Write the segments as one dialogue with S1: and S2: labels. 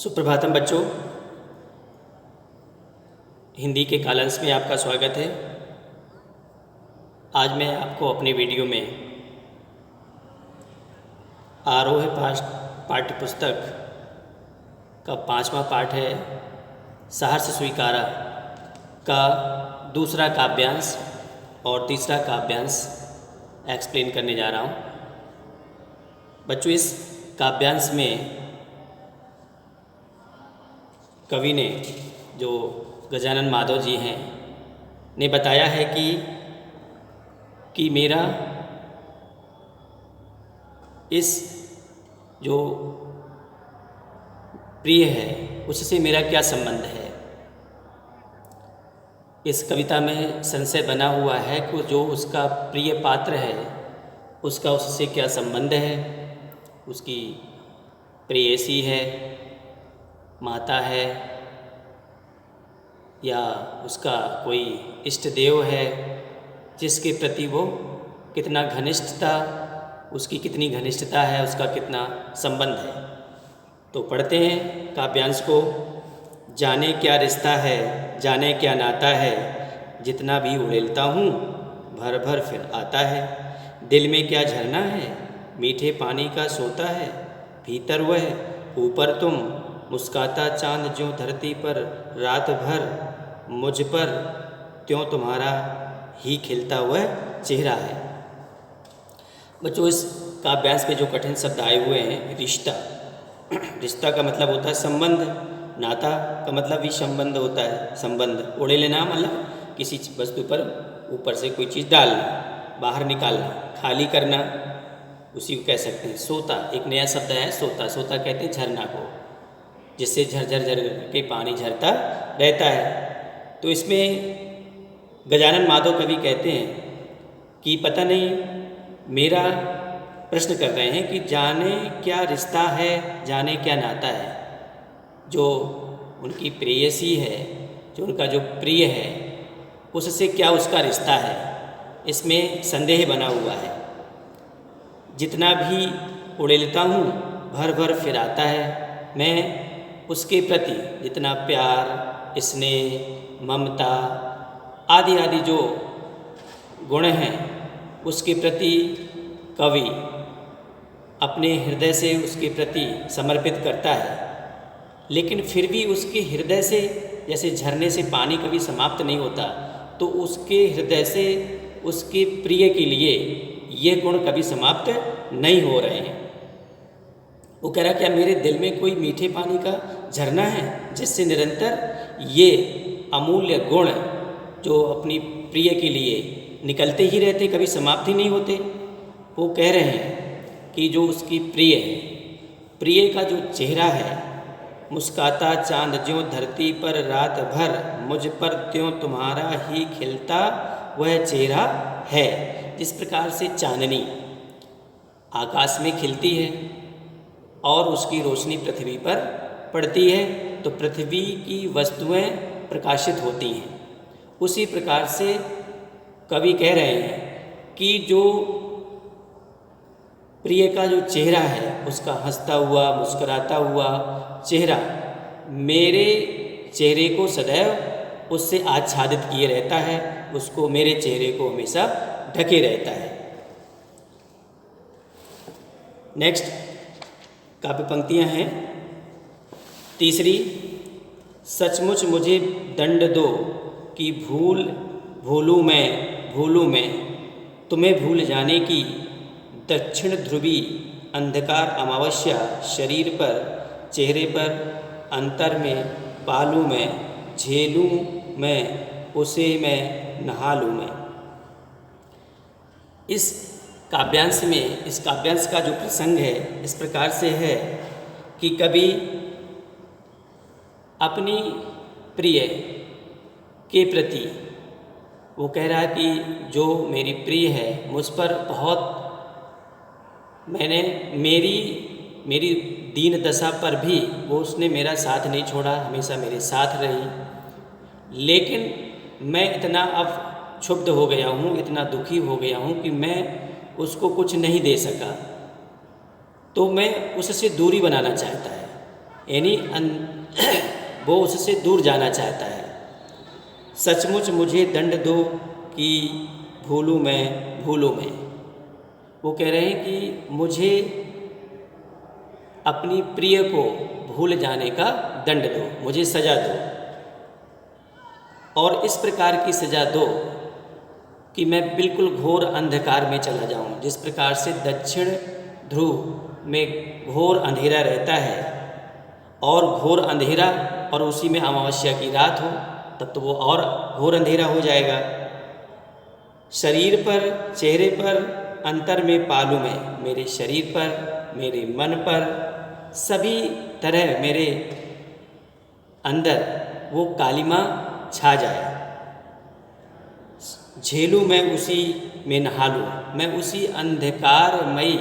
S1: सुप्रभातम बच्चों, हिंदी के कालंश में आपका स्वागत है। आज मैं आपको अपने वीडियो में आरोह पाठ्य पुस्तक का 5वां पाठ है सहर्ष स्वीकारा का दूसरा काव्यांश और तीसरा काव्यांश एक्सप्लेन करने जा रहा हूँ। बच्चों, इस काव्यांश में कवि ने, जो गजानन माधव जी हैं, ने बताया है कि मेरा इस जो प्रिय है उससे मेरा क्या संबंध है। इस कविता में संशय बना हुआ है कि जो उसका प्रिय पात्र है उसका उससे क्या संबंध है। उसकी प्रेयसी है, माता है, या उसका कोई इष्ट देव है जिसके प्रति वो कितना घनिष्ठता, उसकी कितनी घनिष्ठता है, उसका कितना संबंध है। तो पढ़ते हैं काव्यांश को। जाने क्या रिश्ता है, जाने क्या नाता है, जितना भी उड़ेलता हूँ भर भर फिर आता है। दिल में क्या झरना है, मीठे पानी का सोता है, भीतर वह ऊपर तुम, मुस्काता चांद ज्यों धरती पर रात भर, मुझ पर त्यों तुम्हारा ही खिलता हुआ चेहरा है। बच्चों, इस काव्यांश में जो कठिन शब्द आए हुए हैं, रिश्ता, रिश्ता का मतलब होता है संबंध, नाता का मतलब भी संबंध होता है, संबंध। ओढ़े लेना मतलब किसी वस्तु पर ऊपर से कोई चीज़ डालना, बाहर निकालना, खाली करना, उसी को कह सकते हैं। सोता, एक नया शब्द है सोता। सोता कहते हैं झरना को, जिससे झरझर झर के पानी झरता रहता है। तो इसमें गजानन माधव कवि कहते हैं कि पता नहीं, मेरा प्रश्न कर रहे हैं कि जाने क्या रिश्ता है, जाने क्या नाता है। जो उनकी प्रेयसी है, जो उनका जो प्रिय है, उससे क्या उसका रिश्ता है, इसमें संदेह बना हुआ है। जितना भी उड़ेलता हूँ भर भर फिर आता है। मैं उसके प्रति जितना प्यार, स्नेह, ममता आदि आदि जो गुण हैं, उसके प्रति कवि अपने हृदय से उसके प्रति समर्पित करता है। लेकिन फिर भी उसके हृदय से, जैसे झरने से पानी कभी समाप्त नहीं होता, तो उसके हृदय से उसके प्रिय के लिए ये गुण कभी समाप्त नहीं हो रहे हैं। वो कह रहा क्या मेरे दिल में कोई मीठे पानी का झरना है, जिससे निरंतर ये अमूल्य गुण जो अपनी प्रिय के लिए निकलते ही रहते, कभी समाप्त ही नहीं होते। वो कह रहे हैं कि जो उसकी प्रिय है, प्रिय का जो चेहरा है, मुस्काता चांद ज्यों धरती पर रात भर, मुझ पर त्यों तुम्हारा ही खिलता वह चेहरा है। जिस प्रकार से चांदनी आकाश में खिलती है और उसकी रोशनी पृथ्वी पर पड़ती है तो पृथ्वी की वस्तुएं प्रकाशित होती हैं, उसी प्रकार से कवि कह रहे हैं कि जो प्रिय का जो चेहरा है, उसका हंसता हुआ, मुस्कुराता हुआ चेहरा मेरे चेहरे को सदैव उससे आच्छादित किए रहता है, उसको, मेरे चेहरे को हमेशा ढके रहता है। नेक्स्ट काव्य पंक्तियाँ हैं। तीसरी, सचमुच मुझे दंड दो कि भूलूँ मैं तुम्हें भूल जाने की, दक्षिण ध्रुवी अंधकार अमावस्या शरीर पर, चेहरे पर, अंतर में पालूँ मैं, झेलूँ मैं उसे, मैं नहा लूँ मैं। इस काव्यांश में, इस काव्यांश का जो प्रसंग है इस प्रकार से है कि कवि अपनी प्रिय के प्रति वो कह रहा है कि जो मेरी प्रिय है मुझ पर बहुत, मेरी दीन दशा पर भी वो उसने मेरा साथ नहीं छोड़ा, हमेशा मेरे साथ रही। लेकिन मैं इतना अब क्षुब्ध हो गया हूँ, इतना दुखी हो गया हूँ कि मैं उसको कुछ नहीं दे सका, तो मैं उससे दूरी बनाना चाहता है। यानी वो उससे दूर जाना चाहता है। सचमुच मुझे दंड दो कि भूलूं मैं। वो कह रहे हैं कि मुझे अपनी प्रिय को भूल जाने का दंड दो, मुझे सज़ा दो, और इस प्रकार की सज़ा दो कि मैं बिल्कुल घोर अंधकार में चला जाऊं। जिस प्रकार से दक्षिण ध्रुव में घोर अंधेरा रहता है और घोर अंधेरा और उसी में अमावस्या की रात हो, तब तो वो और घोर अंधेरा हो जाएगा। शरीर पर, चेहरे पर अंतर में पालू मैं, मेरे शरीर पर, मेरे मन पर, सभी तरह मेरे अंदर वो कालिमा छा जाए। झेलूं मैं उसी में नहा लूँ, मैं उसी अंधकारमयी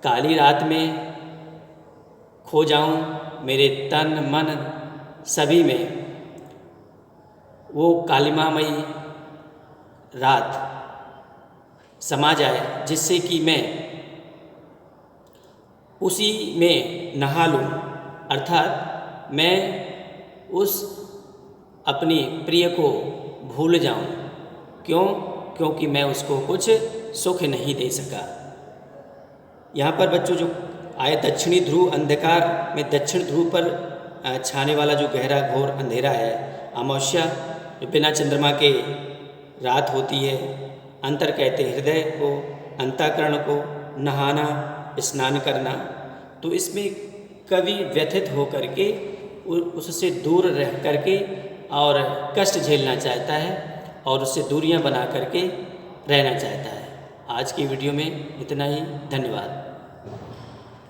S1: काली रात में खो जाऊं। मेरे तन मन सभी में वो कालिमामयी रात समा जाए, जिससे कि मैं उसी में नहा लूँ, अर्थात मैं उस अपनी प्रिय को भूल जाऊं। क्यों? क्योंकि मैं उसको कुछ सुख नहीं दे सका। यहाँ पर बच्चों जो आए दक्षिणी ध्रुव अंधकार में, दक्षिण ध्रुव पर छाने वाला जो गहरा घोर अंधेरा है, अमावस्या जो बिना चंद्रमा के रात होती है, अंतर कहते हृदय को, अंतःकरण को नहाना, स्नान करना। तो इसमें कवि व्यथित हो करके उससे दूर रह करके और कष्ट झेलना चाहता है और उससे दूरियां बना करके रहना चाहता है। आज की वीडियो में इतना ही। धन्यवाद।